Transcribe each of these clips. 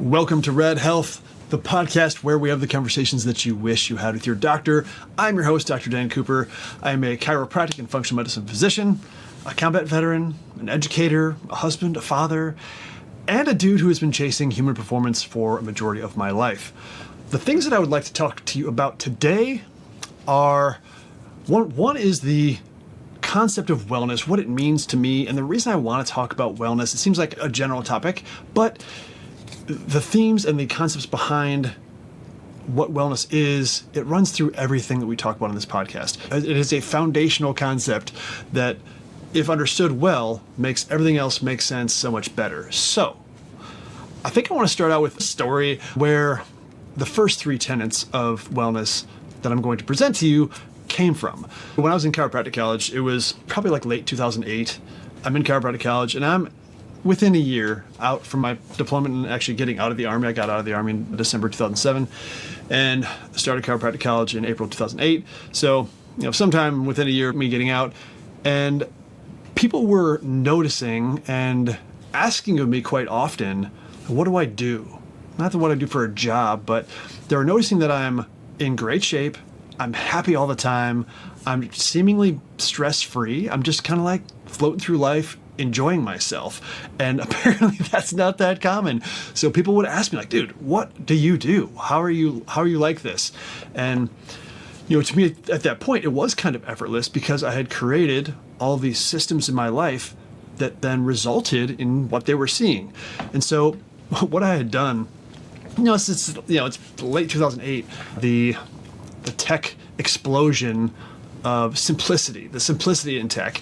Welcome to Rad Health, the podcast where we have the conversations that you wish you had with your doctor. I'm your host, Dr. Dan Cooper. I am a chiropractic and functional medicine physician, a combat veteran, an educator, a husband, a father, and a dude who has been chasing human performance for a majority of my life. The things that I would like to talk to you about today are, one is the concept of wellness, what it means to me, and the reason I want to talk about wellness. It seems like a general topic, but the themes and the concepts behind what wellness is, it runs through everything that we talk about on this podcast. It is a foundational concept that, if understood well, makes everything else make sense so much better. So, I think I want to start out with a story where the first three tenets of wellness that I'm going to present to you came from. When I was in chiropractic college, it was probably like late 2008. I'm in chiropractic college, and I'm within a year out from my deployment and actually getting out of the Army. I got out of the Army in December 2007 and started chiropractic college in April 2008. So, sometime within a year of me getting out, and people were noticing and asking of me quite often, what do I do? Not what I do for a job, but they were noticing that I'm in great shape. I'm happy all the time. I'm seemingly stress-free. I'm just kind of like floating through life, enjoying myself. And apparently that's not that common. So people would ask me like, dude, what do you do? How are you like this? And, to me at that point, it was kind of effortless because I had created all these systems in my life that then resulted in what they were seeing. And so what I had done, it's late 2008, the tech explosion of simplicity, the simplicity in tech,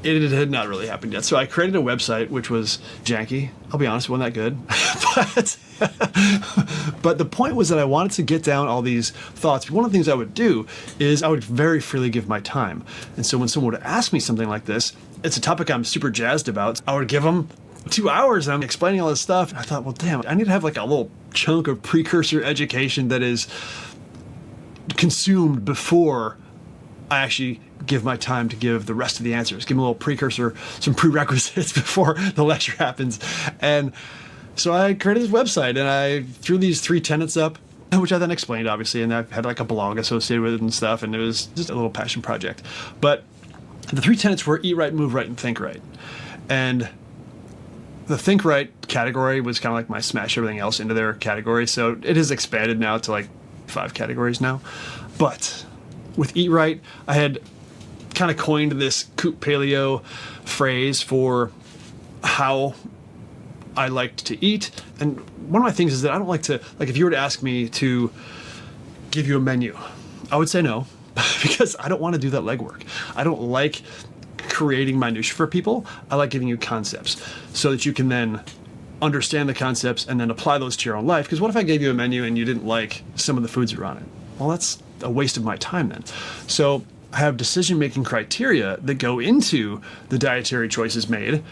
it had not really happened yet. So I created a website, which was janky. I'll be honest, it wasn't that good. But the point was that I wanted to get down all these thoughts. One of the things I would do is I would very freely give my time. And so when someone would ask me something like this, it's a topic I'm super jazzed about. I would give them 2 hours and I'm explaining all this stuff. And I thought, well, damn, I need to have like a little chunk of precursor education that is consumed before I actually give my time to give the rest of the answers. Give them a little precursor, some prerequisites before the lecture happens. And so I created this website and I threw these three tenets up, which I then explained, obviously, and I had like a blog associated with it and stuff, and it was just a little passion project. But the three tenets were eat right, move right, and think right. And the think right category was kind of like my smash everything else into their category. So it has expanded now to like 5 categories now. But with eat right, I had kind of coined this Coop Paleo phrase for how I liked to eat. And one of my things is that I don't like to, like if you were to ask me to give you a menu, I would say no, because I don't want to do that legwork. I don't like creating minutia for people. I like giving you concepts so that you can then understand the concepts and then apply those to your own life. Because what if I gave you a menu and you didn't like some of the foods that are on it? Well, that's a waste of my time then. So I have decision-making criteria that go into the dietary choices made,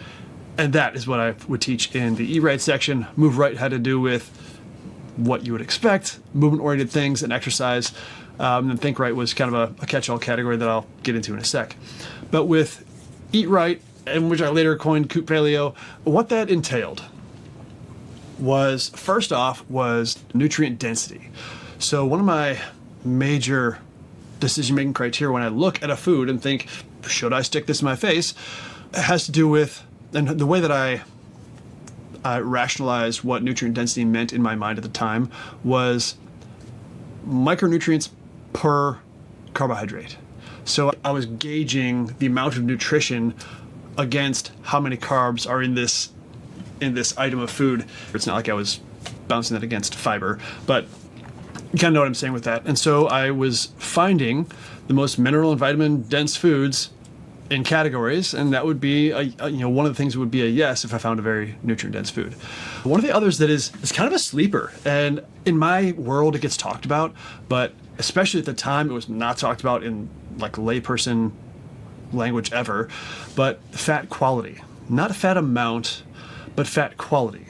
and that is what I would teach in the Eat Right section. Move Right had to do with what you would expect, movement-oriented things, and exercise. And then Think Right was kind of a catch-all category that I'll get into in a sec. But with Eat Right, and which I later coined Coop Paleo, what that entailed was, first off, was nutrient density. So one of my major decision-making criteria when I look at a food and think, should I stick this in my face, has to do with, and the way that I rationalized what nutrient density meant in my mind at the time was micronutrients per carbohydrate. So I was gauging the amount of nutrition against how many carbs are in this item of food. It's not like I was bouncing that against fiber, but you kind of know what I'm saying with that. And so I was finding the most mineral and vitamin dense foods in categories, and that would be one of the things that would be a yes if I found a very nutrient dense food. One of the others that is kind of a sleeper, and in my world it gets talked about, but especially at the time it was not talked about in like layperson language ever, but fat quality. Not fat amount, but fat quality.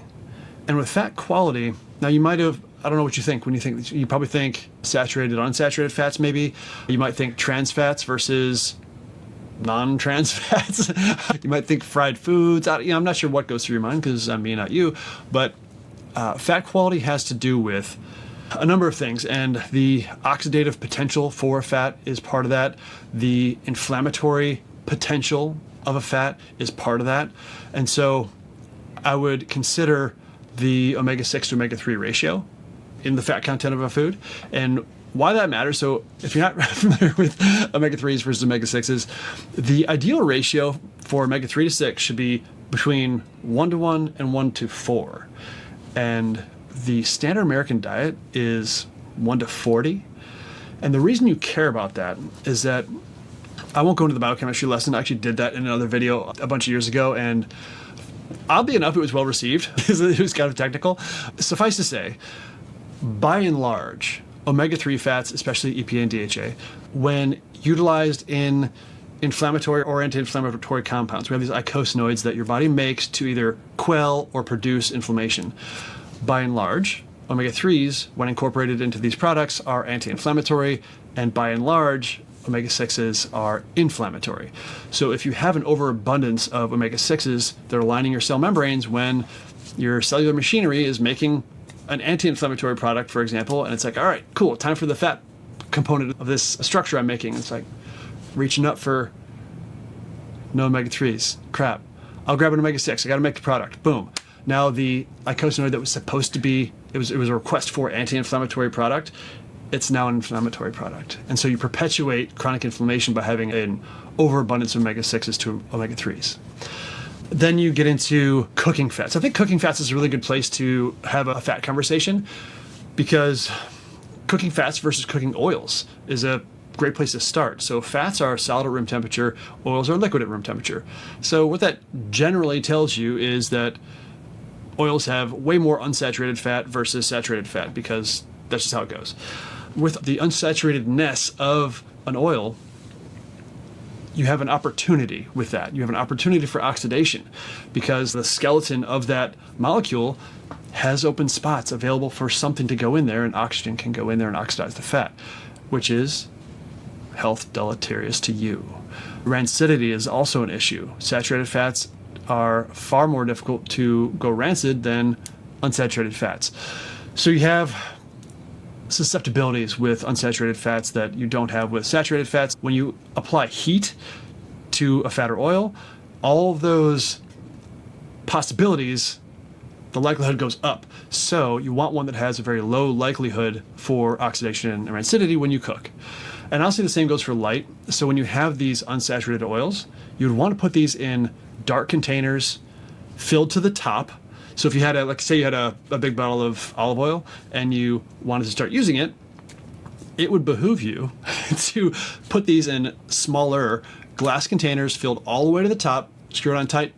And with fat quality, now you might have, I don't know what you think when you think, you probably think saturated, unsaturated fats maybe. You might think trans fats versus non-trans fats. You might think fried foods. I'm not sure what goes through your mind because I'm me, not you. But Fat quality has to do with a number of things, and the oxidative potential for a fat is part of that. The inflammatory potential of a fat is part of that. And so I would consider the omega-6 to omega-3 ratio in the fat content of a food. And why that matters, so if you're not familiar with omega-3s versus omega-6s, the ideal ratio for omega-3 to 6 should be between 1:1 and 1:4. And the standard American diet is 1:40. And the reason you care about that is that, I won't go into the biochemistry lesson, I actually did that in another video a bunch of years ago, and oddly enough, it was well received. It was kind of technical. Suffice to say, by and large, omega-3 fats, especially EPA and DHA, when utilized in inflammatory or anti-inflammatory compounds, we have these eicosanoids that your body makes to either quell or produce inflammation. By and large, omega-3s, when incorporated into these products, are anti-inflammatory, and by and large, omega-6s are inflammatory. So if you have an overabundance of omega-6s that are lining your cell membranes when your cellular machinery is making an anti-inflammatory product, for example, and it's like, all right, cool, time for the fat component of this structure I'm making. It's like reaching up for no omega-3s. Crap. I'll grab an omega-6. I got to make the product. Boom. Now the eicosanoid that was supposed to be, it was a request for anti-inflammatory product, it's now an inflammatory product. And so you perpetuate chronic inflammation by having an overabundance of omega-6s to omega-3s. Then you get into cooking fats. I think cooking fats is a really good place to have a fat conversation, because cooking fats versus cooking oils is a great place to start. So fats are solid at room temperature, oils are liquid at room temperature. So what that generally tells you is that oils have way more unsaturated fat versus saturated fat, because that's just how it goes. With the unsaturatedness of an oil, you have an opportunity with that. You have an opportunity for oxidation, because the skeleton of that molecule has open spots available for something to go in there, and oxygen can go in there and oxidize the fat, which is health deleterious to you. Rancidity is also an issue. Saturated fats are far more difficult to go rancid than unsaturated fats. So you have susceptibilities with unsaturated fats that you don't have with saturated fats. When you apply heat to a fat or oil, all of those possibilities, the likelihood goes up. So you want one that has a very low likelihood for oxidation and rancidity when you cook. And I'll say the same goes for light. So when you have these unsaturated oils, you would want to put these in dark containers filled to the top. So if you had say you had a big bottle of olive oil and you wanted to start using it, it would behoove you to put these in smaller glass containers filled all the way to the top, screw it on tight,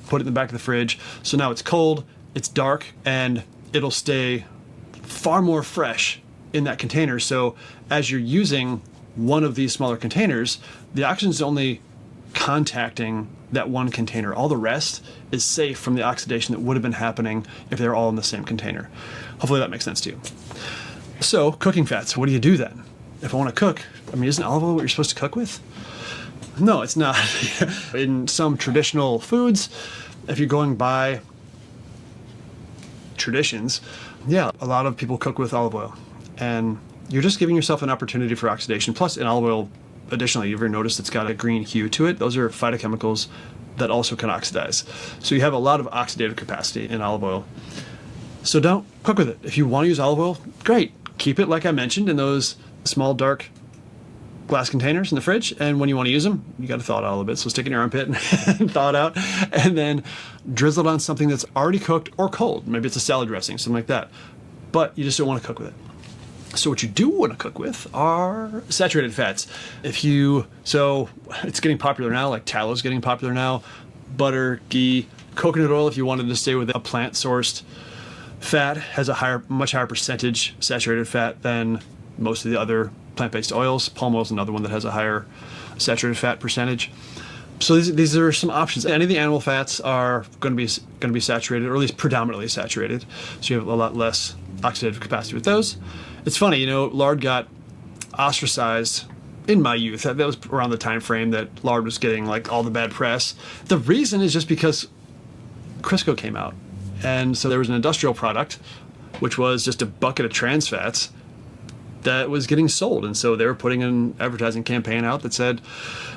put it in the back of the fridge. So now it's cold, it's dark, and it'll stay far more fresh in that container. So as you're using one of these smaller containers, the oxygen is only contacting that one container. All the rest is safe from the oxidation that would have been happening if they were all in the same container. Hopefully that makes sense to you. So cooking fats, what do you do then? If I want to cook, isn't olive oil what you're supposed to cook with? No, it's not. In some traditional foods, if you're going by traditions, yeah, a lot of people cook with olive oil, and you're just giving yourself an opportunity for oxidation. Plus, in olive oil, additionally, you've ever noticed it's got a green hue to it? Those are phytochemicals that also can oxidize. So you have a lot of oxidative capacity in olive oil. So don't cook with it. If you want to use olive oil, great. Keep it, like I mentioned, in those small, dark glass containers in the fridge. And when you want to use them, you got to thaw it out a little bit. So stick it in your armpit and thaw it out. And then drizzle it on something that's already cooked or cold. Maybe it's a salad dressing, something like that. But you just don't want to cook with it. So what you do want to cook with are saturated fats. So it's getting popular now, like tallow is getting popular now, butter, ghee, coconut oil, if you wanted to stay with a plant-sourced fat, has a much higher percentage saturated fat than most of the other plant-based oils. Palm oil is another one that has a higher saturated fat percentage. So these are some options. Any of the animal fats are going to be saturated, or at least predominantly saturated. So you have a lot less oxidative capacity with those. It's funny, lard got ostracized in my youth. That was around the time frame that lard was getting like all the bad press. The reason is just because Crisco came out. And so there was an industrial product, which was just a bucket of trans fats that was getting sold. And so they were putting an advertising campaign out that said,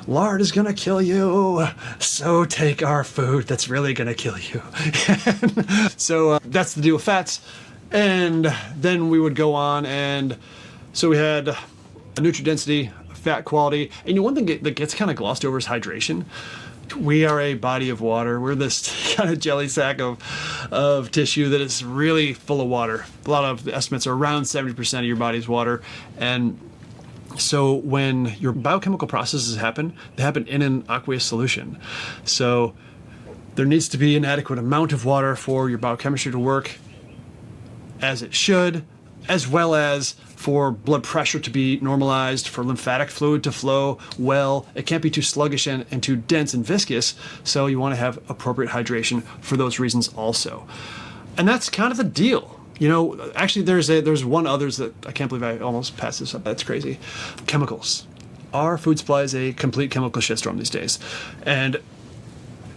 lard is going to kill you, so take our food that's really going to kill you. So that's the deal with fats. And then we would go on, and so we had a nutrient density, fat quality. And one thing that gets kind of glossed over is hydration. We are a body of water. We're this kind of jelly sack of tissue that is really full of water. A lot of the estimates are around 70% of your body's water. And so when your biochemical processes happen, they happen in an aqueous solution. So there needs to be an adequate amount of water for your biochemistry to work as it should, as well as for blood pressure to be normalized, for lymphatic fluid to flow well. It can't be too sluggish and too dense and viscous, so you want to have appropriate hydration for those reasons also. And that's kind of the deal. Actually there's one others that I can't believe I almost passed this up. That's crazy. Chemicals. Our food supply is a complete chemical shitstorm these days. And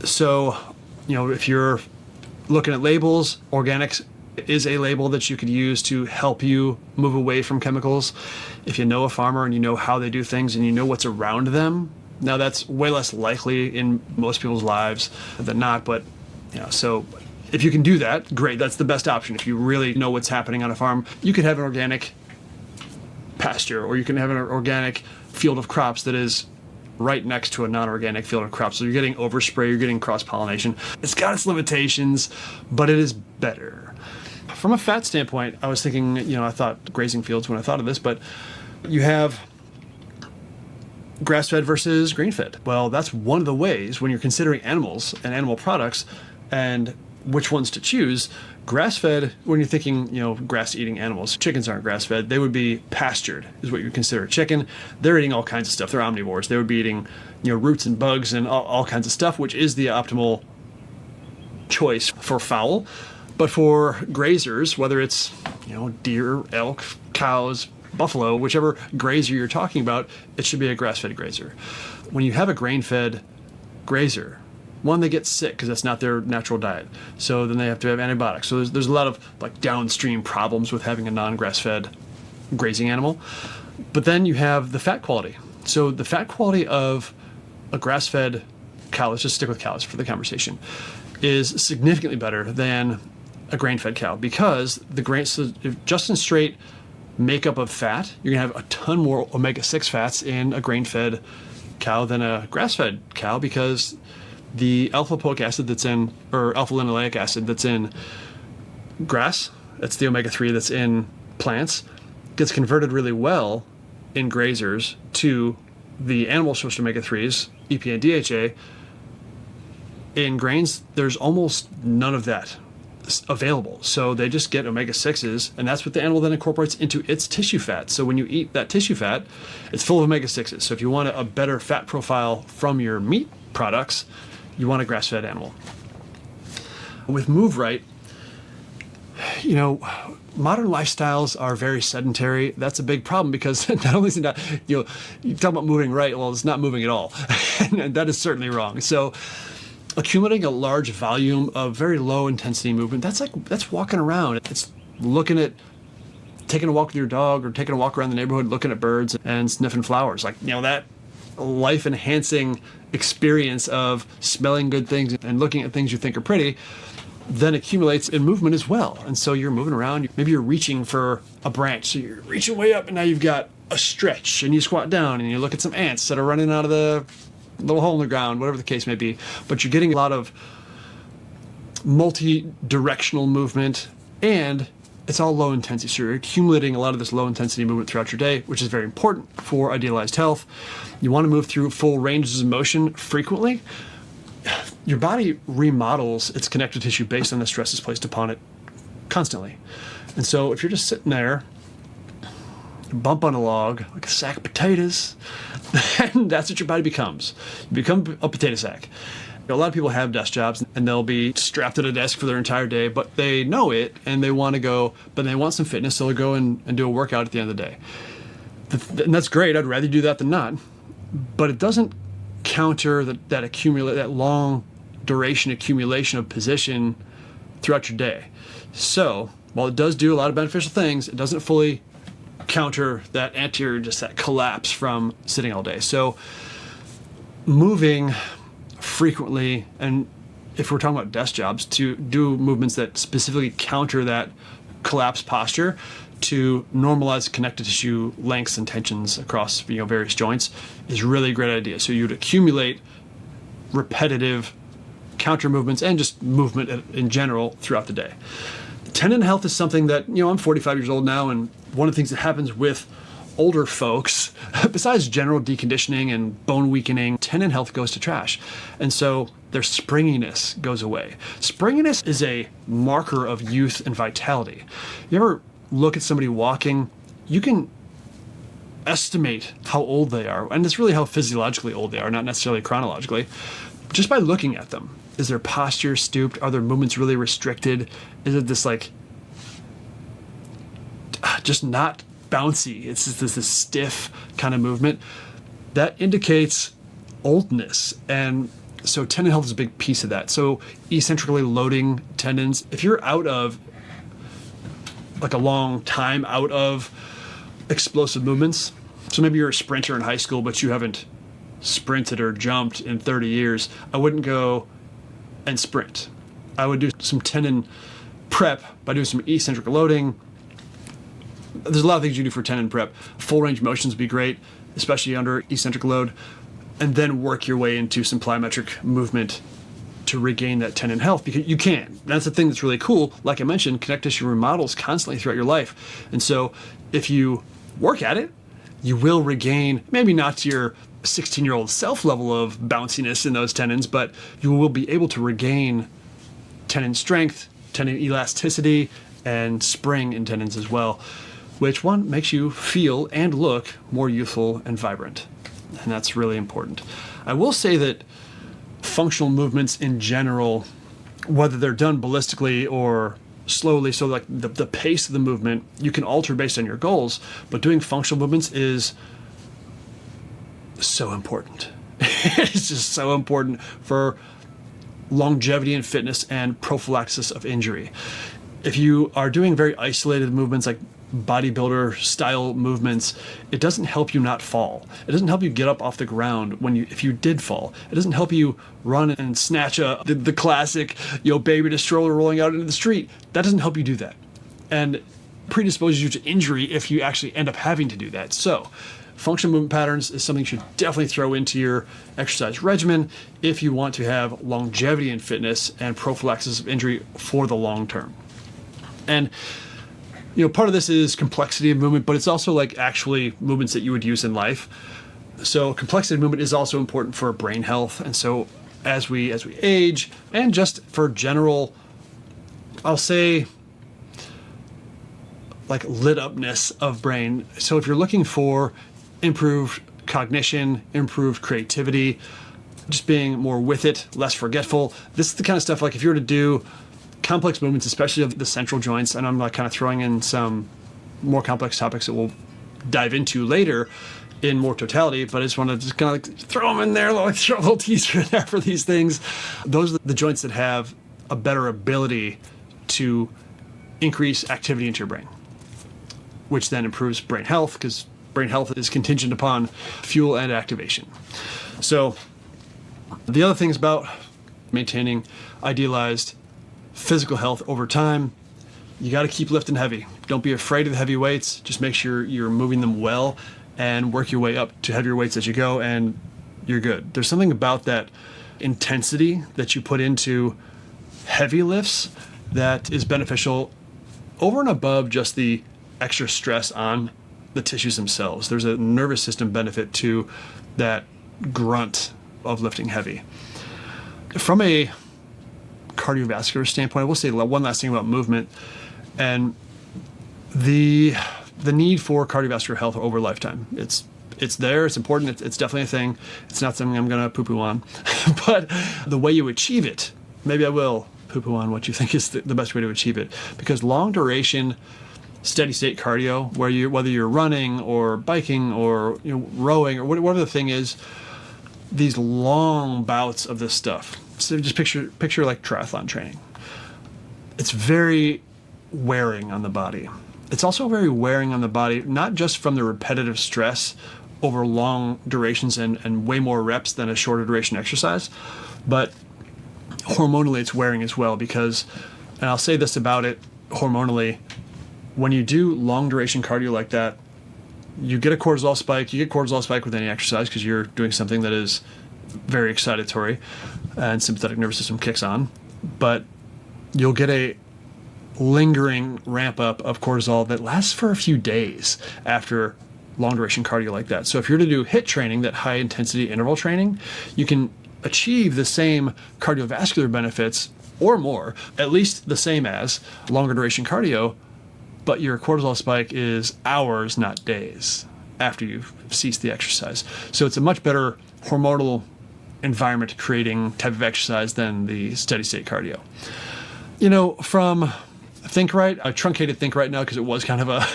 so, if you're looking at labels, organics is a label that you could use to help you move away from chemicals. If you know a farmer and you know how they do things and you know what's around them, now that's way less likely in most people's lives than not, but so if you can do that, great, that's the best option. If you really know what's happening on a farm, you could have an organic pasture, or you can have an organic field of crops that is right next to a non-organic field of crops. So you're getting overspray, you're getting cross-pollination. It's got its limitations, but it is better. From a fat standpoint, I was thinking, I thought grazing fields when I thought of this, but you have grass-fed versus grain-fed. Well, that's one of the ways when you're considering animals and animal products and which ones to choose. Grass-fed, when you're thinking, grass-eating animals, chickens aren't grass-fed. They would be pastured, is what you would consider a chicken. They're eating all kinds of stuff. They're omnivores. They would be eating, roots and bugs and all kinds of stuff, which is the optimal choice for fowl. But for grazers, whether it's, deer, elk, cows, buffalo, whichever grazer you're talking about, it should be a grass-fed grazer. When you have a grain-fed grazer, one, they get sick because that's not their natural diet. So then they have to have antibiotics. So there's a lot of downstream problems with having a non-grass-fed grazing animal. But then you have the fat quality. So the fat quality of a grass-fed cow, let's just stick with cows for the conversation, is significantly better than a grain-fed cow, because the grain, so just in straight makeup of fat, you're gonna have a ton more omega-6 fats in a grain-fed cow than a grass-fed cow, because the alpha-lipoic acid that's in, or alpha-linoleic acid that's in grass, that's the omega-3 that's in plants, gets converted really well in grazers to the animal source omega-3s, EPA and DHA. In grains, there's almost none of that available. So they just get omega-6s, and that's what the animal then incorporates into its tissue fat. So when you eat that tissue fat, it's full of omega-6s. So if you want a better fat profile from your meat products, you want a grass-fed animal. With Move Right, modern lifestyles are very sedentary. That's a big problem, because not only is it not, you talk about moving right, well, it's not moving at all. And that is certainly wrong. So accumulating a large volume of very low intensity movement, that's walking around. It's looking at, taking a walk with your dog, or taking a walk around the neighborhood, looking at birds and sniffing flowers. That life enhancing experience of smelling good things and looking at things you think are pretty then accumulates in movement as well. And so you're moving around, maybe you're reaching for a branch, so you're reaching way up, and now you've got a stretch, and you squat down and you look at some ants that are running out of the little hole in the ground, whatever the case may be. But you're getting a lot of multi-directional movement, and it's all low intensity. So you're accumulating a lot of this low intensity movement throughout your day, which is very important for idealized health. You want to move through full ranges of motion frequently. Your body remodels its connective tissue based on the stresses placed upon it constantly. And so if you're just sitting there, you bump on a log like a sack of potatoes, and that's what your body becomes. You become a potato sack. A lot of people have desk jobs, and they'll be strapped at a desk for their entire day, but they know it, and they want to go, but they want some fitness, so they'll go and do a workout at the end of the day. And that's great. I'd rather do that than not. But it doesn't counter that long duration accumulation of position throughout your day. So while it does do a lot of beneficial things, it doesn't fully counter that anterior, just that collapse from sitting all day. So moving frequently, and if we're talking about desk jobs, to do movements that specifically counter that collapsed posture to normalize connective tissue lengths and tensions across various joints is really a great idea. So you'd accumulate repetitive counter movements and just movement in general throughout the day. Tendon health is something that, I'm 45 years old now, and one of the things that happens with older folks, besides general deconditioning and bone weakening, tendon health goes to trash. And so their springiness goes away. Springiness is a marker of youth and vitality. You ever look at somebody walking, you can estimate how old they are, and it's really how physiologically old they are, not necessarily chronologically, just by looking at them. Is their posture stooped? Are their movements really restricted? Is it this just not bouncy? It's just this stiff kind of movement that indicates oldness. And so tendon health is a big piece of that. So eccentrically loading tendons, if you're out of a long time out of explosive movements, so maybe you're a sprinter in high school, but you haven't sprinted or jumped in 30 years, I wouldn't go and sprint. I would do some tendon prep by doing some eccentric loading. There's a lot of things you do for tendon prep. Full range motions would be great, especially under eccentric load, and then work your way into some plyometric movement to regain that tendon health, because you can. That's the thing that's really cool. Like I mentioned, connective tissue remodels constantly throughout your life. And so if you work at it, you will regain, maybe not to your 16-year-old self level of bounciness in those tendons, but you will be able to regain tendon strength, tendon elasticity, and spring in tendons as well, which one makes you feel and look more youthful and vibrant. And that's really important. I will say that functional movements in general, whether they're done ballistically or slowly, so like the pace of the movement, you can alter based on your goals, but doing functional movements is so important. It's just so important for longevity and fitness and prophylaxis of injury. If you are doing very isolated movements like bodybuilder style movements, it doesn't help you not fall. It doesn't help you get up off the ground if you did fall. It doesn't help you run and snatch the classic, baby in a stroller rolling out into the street. That doesn't help you do that, and predisposes you to injury if you actually end up having to do that. So functional movement patterns is something you should definitely throw into your exercise regimen if you want to have longevity in fitness and prophylaxis of injury for the long term. And part of this is complexity of movement, but it's also like actually movements that you would use in life. So complexity of movement is also important for brain health. And so as we age, and just for general, I'll say lit upness of brain. So if you're looking for improved cognition, improved creativity, just being more with it, less forgetful, this is the kind of stuff, if you were to do complex movements, especially of the central joints, and I'm kind of throwing in some more complex topics that we'll dive into later in more totality, but I just want to just kind of throw them in there, throw a little teaser in there for these things. Those are the joints that have a better ability to increase activity into your brain, which then improves brain health, because brain health is contingent upon fuel and activation. So the other things about maintaining idealized physical health over time, you got to keep lifting heavy. Don't be afraid of the heavy weights. Just make sure you're moving them well and work your way up to heavier weights as you go, and you're good. There's something about that intensity that you put into heavy lifts that is beneficial over and above just the extra stress on the tissues themselves. There's a nervous system benefit to that grunt of lifting heavy. From a cardiovascular standpoint, I will say one last thing about movement and the need for cardiovascular health over lifetime. It's there, it's important, it's definitely a thing. It's not something I'm going to poo-poo on. But the way you achieve it, maybe I will poo-poo on what you think is the best way to achieve it. Because long duration, steady state cardio, whether you're running or biking or rowing or whatever the thing is, these long bouts of this stuff. So just picture like triathlon training. it's very wearing on the body. It's also very wearing on the body, not just from the repetitive stress over long durations and way more reps than a shorter duration exercise, but hormonally it's wearing as well because, and I'll say this about it hormonally, when you do long duration cardio like that, you get a cortisol spike. You get cortisol spike with any exercise because you're doing something that is very excitatory and sympathetic nervous system kicks on, but you'll get a lingering ramp up of cortisol that lasts for a few days after long duration cardio like that. So if you're to do HIIT training, that high intensity interval training, you can achieve the same cardiovascular benefits or more, at least the same as longer duration cardio, but your cortisol spike is hours, not days, after you've ceased the exercise. So it's a much better hormonal environment creating type of exercise than the steady state cardio. You know, from Think Right, I truncated Think Right now because it was kind of a,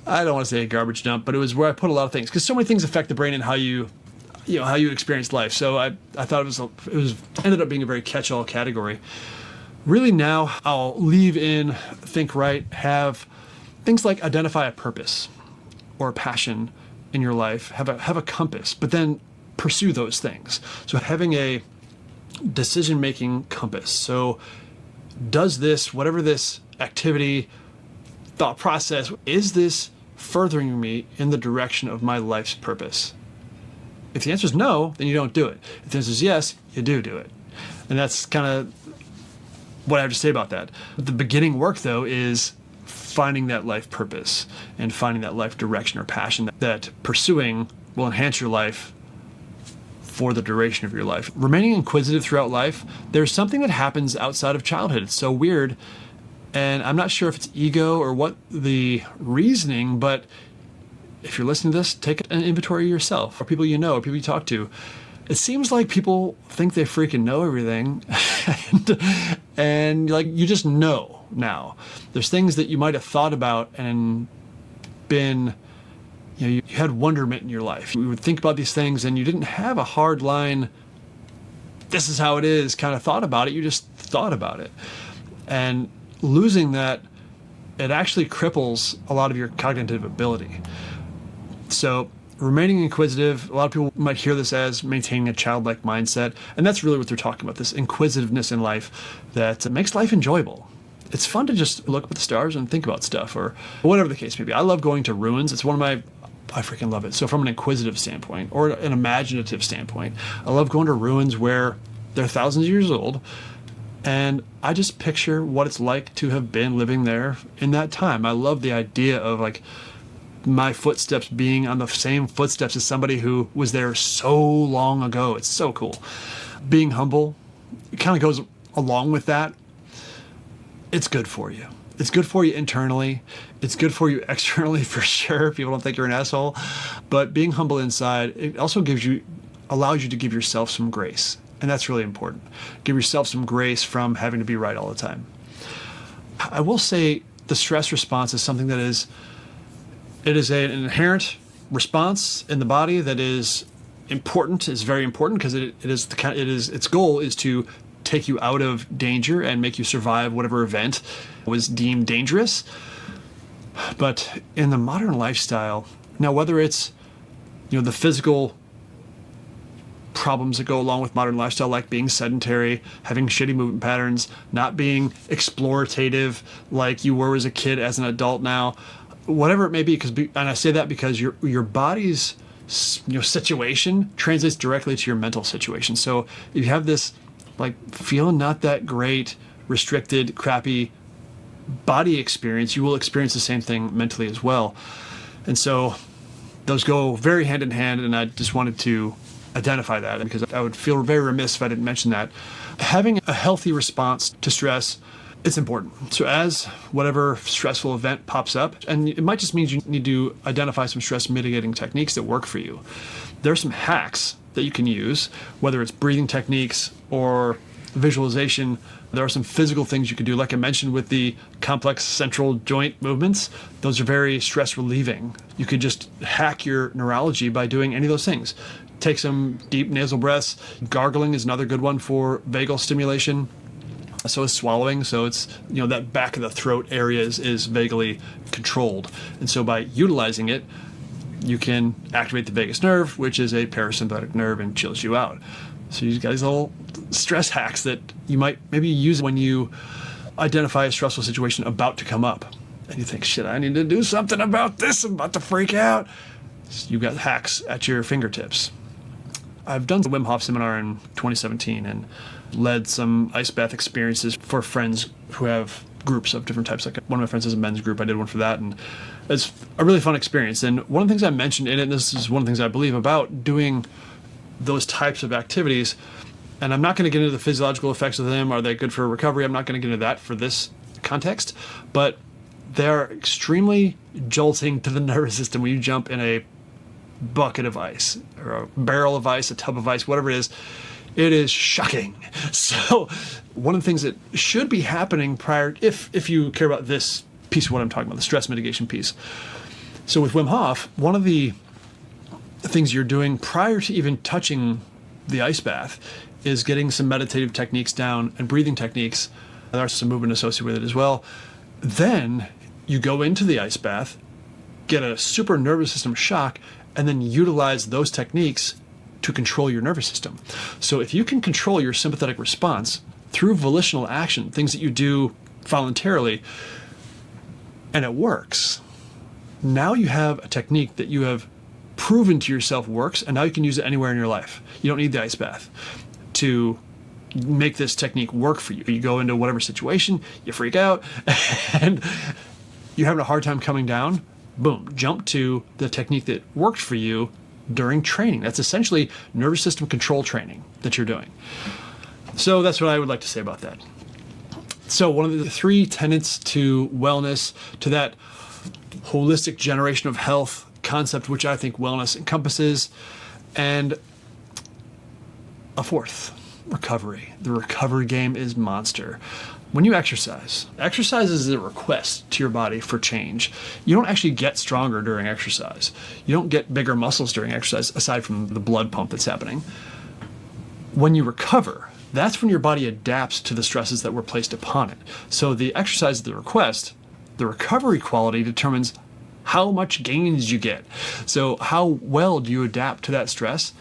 I don't want to say a garbage dump, but it was where I put a lot of things, because so many things affect the brain and how you experience life. So I thought it was ended up being a very catch-all category. Really now I'll leave in Think Right, have things like identify a purpose or a passion in your life, have a compass, but then pursue those things. So having a decision-making compass. So does this, whatever this activity, thought process, is this furthering me in the direction of my life's purpose? If the answer is no, then you don't do it. If the answer is yes, you do it. And that's kind of what I have to say about that. The beginning work, though, is finding that life purpose and finding that life direction or passion that pursuing will enhance your life for the duration of your life. Remaining inquisitive throughout life, there's something that happens outside of childhood. It's so weird, and I'm not sure if it's ego or what the reasoning, but if you're listening to this, take an inventory of yourself, or people you know, or people you talk to. It seems like people think they freaking know everything, and like you just know now. There's things that you might have thought about and been, you had wonderment in your life. You would think about these things and you didn't have a hard line, this is how it is, kind of thought about it. You just thought about it. And losing that, it actually cripples a lot of your cognitive ability. So remaining inquisitive, a lot of people might hear this as maintaining a childlike mindset, and that's really what they're talking about, this inquisitiveness in life that makes life enjoyable. It's fun to just look up at the stars and think about stuff, or whatever the case may be. I love going to ruins. It's one of my, I freaking love it. So from an inquisitive standpoint or an imaginative standpoint, I love going to ruins where they're thousands of years old, and I just picture what it's like to have been living there in that time. I love the idea of like my footsteps being on the same footsteps as somebody who was there so long ago. It's so cool. Being humble, it kind of goes along with that. It's good for you. It's good for you internally. It's good for you externally for sure. People don't think you're an asshole. But being humble inside, it also allows you to give yourself some grace. And that's really important. Give yourself some grace from having to be right all the time. I will say the stress response is something that is an inherent response in the body that is important, is very important, because its goal is to take you out of danger and make you survive whatever event was deemed dangerous. But in the modern lifestyle, now whether it's the physical problems that go along with modern lifestyle, like being sedentary, having shitty movement patterns, not being explorative like you were as a kid, as an adult now, whatever it may be, and I say that because your body's situation translates directly to your mental situation. So if you have this like feeling not that great, restricted, crappy body experience, you will experience the same thing mentally as well. And so those go very hand in hand, and I just wanted to identify that because I would feel very remiss if I didn't mention that. Having a healthy response to stress, it's important. So as whatever stressful event pops up, and it might just mean you need to identify some stress mitigating techniques that work for you. There are some hacks that you can use, whether it's breathing techniques or visualization. There are some physical things you can do, like I mentioned with the complex central joint movements. Those are very stress relieving. You could just hack your neurology by doing any of those things. Take some deep nasal breaths. Gargling is another good one for vagal stimulation. So is swallowing. So it's, that back of the throat area is vaguely controlled. And so by utilizing it, you can activate the vagus nerve, which is a parasympathetic nerve, and chills you out. So you've got these little stress hacks that you might maybe use when you identify a stressful situation about to come up. And you think, shit, I need to do something about this. I'm about to freak out. So you've got hacks at your fingertips. I've done the Wim Hof seminar in 2017 and led some ice bath experiences for friends who have groups of different types. Like one of my friends has a men's group. I did one for that, and it's a really fun experience. And one of the things I mentioned in it, and this is one of the things I believe about doing those types of activities, and I'm not going to get into the physiological effects of them. Are they good for recovery? I'm not going to get into that for this context, but they're extremely jolting to the nervous system when you jump in a bucket of ice or a barrel of ice, a tub of ice, whatever it is. It is shocking. So one of the things that should be happening prior, if you care about this piece of what I'm talking about, the stress mitigation piece. So with Wim Hof, one of the things you're doing prior to even touching the ice bath is getting some meditative techniques down and breathing techniques. There's some movement associated with it as well. Then you go into the ice bath, get a super nervous system shock, and then utilize those techniques to control your nervous system. So if you can control your sympathetic response through volitional action, things that you do voluntarily, and it works, now you have a technique that you have proven to yourself works, and now you can use it anywhere in your life. You don't need the ice bath to make this technique work for you. You go into whatever situation, you freak out, and you're having a hard time coming down, boom, jump to the technique that worked for you during training. That's essentially nervous system control training that you're doing. So that's what I would like to say about that. So one of the three tenets to wellness, to that holistic generation of health concept, which I think wellness encompasses, and a fourth, recovery. The recovery game is monster. When you exercise is a request to your body for change. You don't actually get stronger during exercise. You don't get bigger muscles during exercise, aside from the blood pump that's happening. When you recover, that's when your body adapts to the stresses that were placed upon it. So the exercise is the request. The recovery quality determines how much gains you get. So how well do you adapt to that stress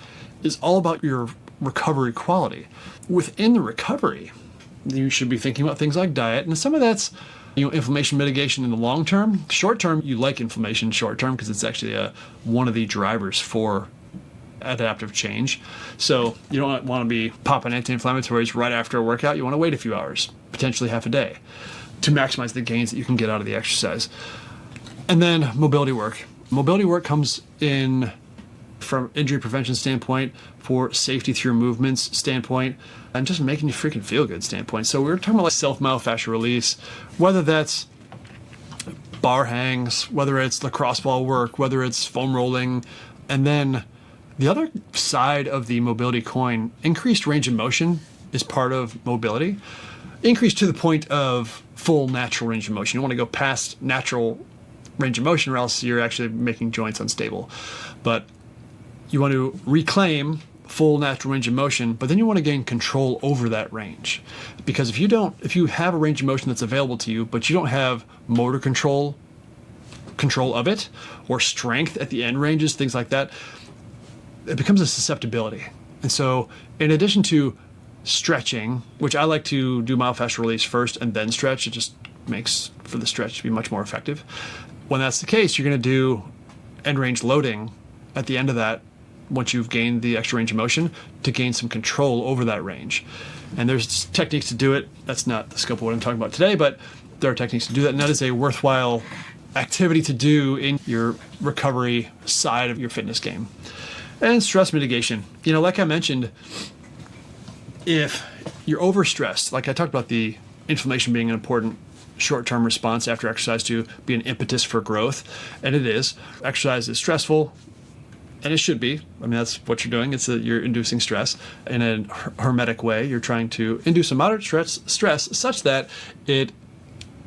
is all about your recovery quality. Within the recovery, you should be thinking about things like diet, and some of that's inflammation mitigation in the long term. Short term, you like inflammation short term because it's actually one of the drivers for adaptive change. So you don't want to be popping anti-inflammatories right after a workout. You want to wait a few hours, potentially half a day, to maximize the gains that you can get out of the exercise. And then mobility work. Mobility work comes in from injury prevention standpoint, for safety through movements standpoint, and just making you freaking feel good standpoint. So we're talking about like self-myofascial release, whether that's bar hangs, whether it's lacrosse ball work, whether it's foam rolling. And then the other side of the mobility coin, increased range of motion is part of mobility. Increased to the point of full natural range of motion. You want to go past natural range of motion or else you're actually making joints unstable. But you want to reclaim full natural range of motion, but then you want to gain control over that range. Because if you have a range of motion that's available to you, but you don't have motor control of it, or strength at the end ranges, things like that, it becomes a susceptibility. And so in addition to stretching, which I like to do myofascial release first and then stretch, it just makes for the stretch to be much more effective. When that's the case, you're going to do end range loading at the end of that, once you've gained the extra range of motion, to gain some control over that range. And there's techniques to do it. That's not the scope of what I'm talking about today, but there are techniques to do that. And that is a worthwhile activity to do in your recovery side of your fitness game. And stress mitigation. Like I mentioned, if you're overstressed, like I talked about the inflammation being an important short-term response after exercise to be an impetus for growth, and it is. Exercise is stressful, and it should be. I mean, that's what you're doing. You're inducing stress in a hermetic way. You're trying to induce a moderate stress such that it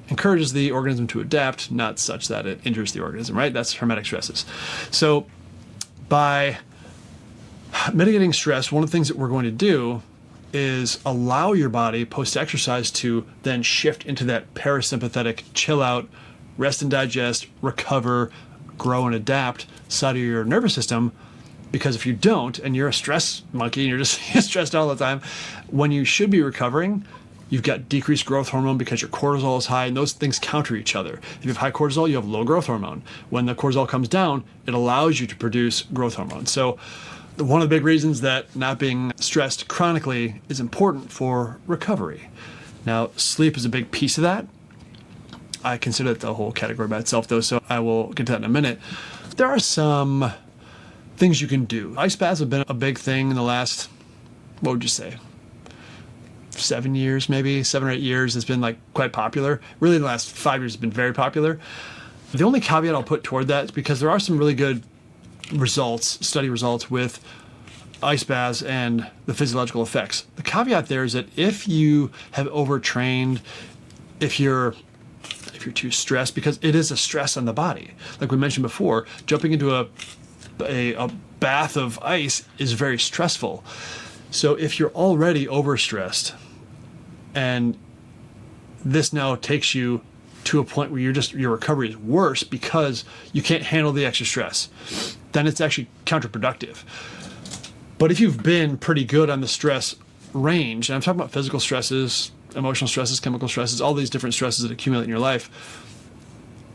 encourages the organism to adapt, not such that it injures the organism, right? That's hermetic stresses. So by mitigating stress, one of the things that we're going to do is allow your body post-exercise to then shift into that parasympathetic chill out, rest and digest, recover, grow and adapt side of your nervous system. Because if you don't, and you're a stress monkey and you're just stressed all the time, when you should be recovering, you've got decreased growth hormone because your cortisol is high, and those things counter each other. If you have high cortisol, you have low growth hormone. When the cortisol comes down, it allows you to produce growth hormone. So one of the big reasons that not being stressed chronically is important for recovery. Now, sleep is a big piece of that. I consider it the whole category by itself, though, so I will get to that in a minute. There are some things you can do. Ice baths have been a big thing in the last, what would you say, 7 years, maybe 7 or 8 years. It's been like quite popular. Really, in the last 5 years, it's been very popular. The only caveat I'll put toward that is because there are some really good study results with ice baths and the physiological effects. The caveat there is that if you have overtrained, if you're too stressed, because it is a stress on the body. Like we mentioned before, jumping into a bath of ice is very stressful. So if you're already overstressed and this now takes you to a point where your recovery is worse because you can't handle the extra stress, then it's actually counterproductive. But if you've been pretty good on the stress range, and I'm talking about physical stresses, emotional stresses, chemical stresses, all these different stresses that accumulate in your life,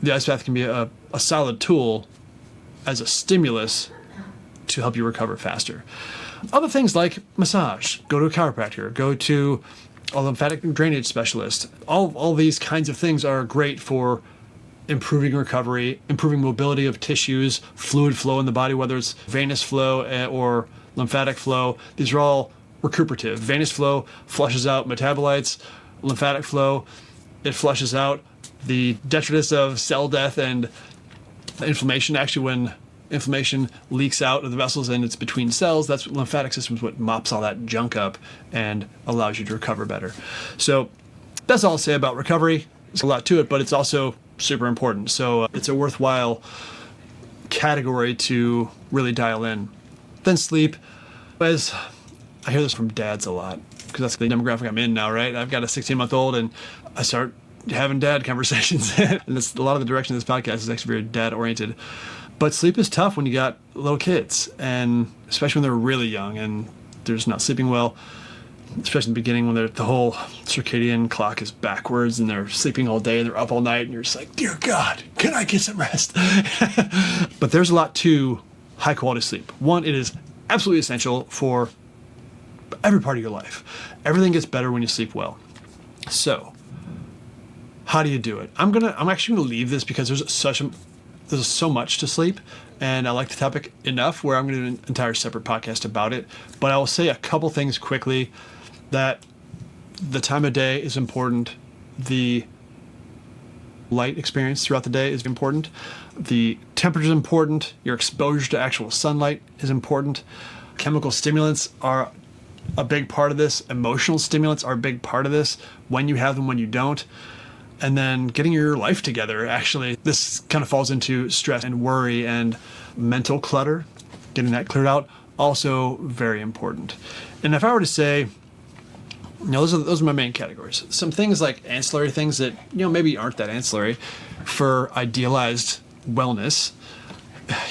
the ice bath can be a solid tool as a stimulus to help you recover faster. Other things like massage, go to a chiropractor, go to a lymphatic drainage specialist. All these kinds of things are great for improving recovery, improving mobility of tissues, fluid flow in the body, whether it's venous flow or lymphatic flow. These are all recuperative. Venous flow flushes out metabolites. Lymphatic flow, it flushes out the detritus of cell death and inflammation. Actually, when inflammation leaks out of the vessels and it's between cells, that's what lymphatic system is, what mops all that junk up and allows you to recover better. So that's all I'll say about recovery. There's a lot to it, but it's also super important. So it's a worthwhile category to really dial in. Then sleep. As I hear this from dads a lot, because that's the demographic I'm in now, right? I've got a 16-month-old and I start having dad conversations. And that's a lot of the direction of this podcast is actually very dad oriented. But sleep is tough when you got little kids, and especially when they're really young and they're just not sleeping well, especially in the beginning when the whole circadian clock is backwards and they're sleeping all day and they're up all night and you're just like, dear God, can I get some rest? But there's a lot to high quality sleep. One, it is absolutely essential for every part of your life. Everything gets better when you sleep well. So how do you do it? I'm actually gonna leave this because there's so much to sleep, and I like the topic enough where I'm going to do an entire separate podcast about it. But I will say a couple things quickly. That the time of day is important. The light experience throughout the day is important. The temperature is important. Your exposure to actual sunlight is important. Chemical stimulants are a big part of this. Emotional stimulants are a big part of this. When you have them, when you don't. And then getting your life together, actually. This kind of falls into stress and worry and mental clutter. Getting that cleared out, also very important. And if I were to say, those are my main categories. Some things like ancillary things that, maybe aren't that ancillary for idealized wellness.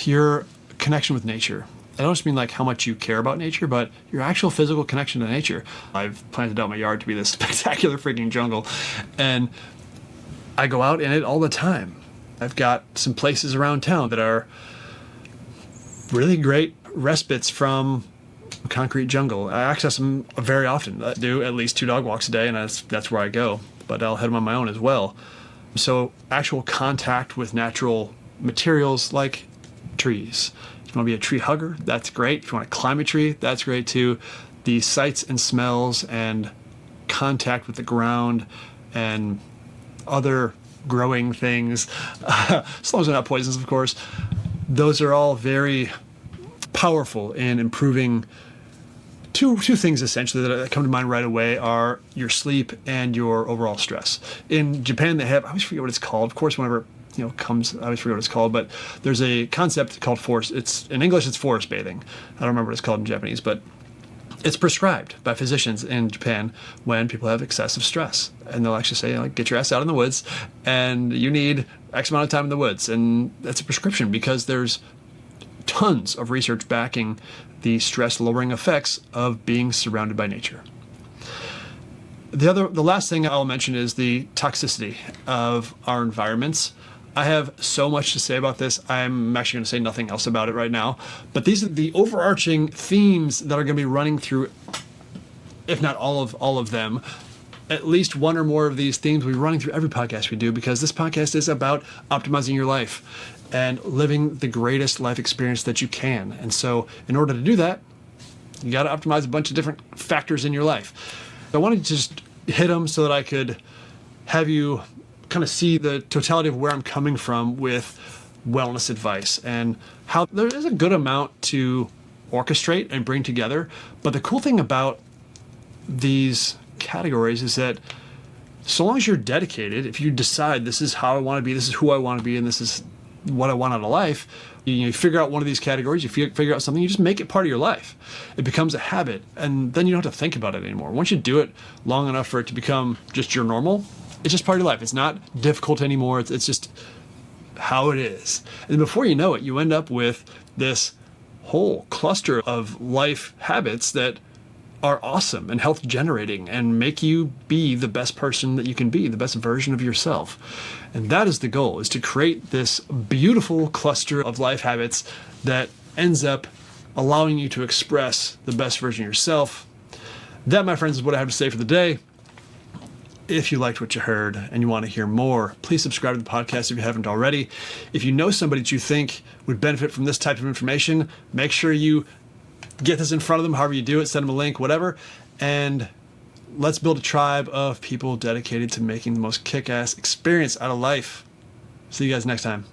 Your connection with nature. I don't just mean like how much you care about nature, but your actual physical connection to nature. I've planted out my yard to be this spectacular freaking jungle. And I go out in it all the time. I've got some places around town that are really great respites from concrete jungle. I access them very often. I do at least 2 dog walks a day, and that's where I go. But I'll head them on my own as well. So actual contact with natural materials like trees. If you want to be a tree hugger, that's great. If you want to climb a tree, that's great too. The sights and smells and contact with the ground and other growing things, as long as they're not poisons, of course. Those are all very powerful in improving two things essentially that come to mind right away are your sleep and your overall stress. In Japan, they have, I always forget what it's called. Of course, whenever comes, I always forget what it's called, but there's a concept called forest. In English, it's forest bathing. I don't remember what it's called in Japanese, but It's prescribed by physicians in Japan when people have excessive stress. And they'll actually say, like, get your ass out in the woods and you need X amount of time in the woods. And that's a prescription because there's tons of research backing the stress lowering effects of being surrounded by nature. The last thing I'll mention is the toxicity of our environments. I have so much to say about this. I'm actually going to say nothing else about it right now. But these are the overarching themes that are going to be running through, if not all of them. At least one or more of these themes will be running through every podcast we do, because this podcast is about optimizing your life and living the greatest life experience that you can. And so in order to do that, you got to optimize a bunch of different factors in your life. I wanted to just hit them so that I could have you kind of see the totality of where I'm coming from with wellness advice and how there is a good amount to orchestrate and bring together. But the cool thing about these categories is that so long as you're dedicated, if you decide this is how I want to be, this is who I want to be, and this is what I want out of life, you figure out one of these categories, you figure out something, you just make it part of your life. It becomes a habit, and then you don't have to think about it anymore. Once you do it long enough for it to become just your normal, it's just part of your life. It's not difficult anymore. It's just how it is. And before you know it, you end up with this whole cluster of life habits that are awesome and health generating and make you be the best person that you can be, the best version of yourself. And that is the goal, is to create this beautiful cluster of life habits that ends up allowing you to express the best version of yourself. That, my friends, is what I have to say for the day. If you liked what you heard and you want to hear more, please subscribe to the podcast if you haven't already. If you know somebody that you think would benefit from this type of information, make sure you get this in front of them, however you do it, send them a link, whatever. And let's build a tribe of people dedicated to making the most kick-ass experience out of life. See you guys next time.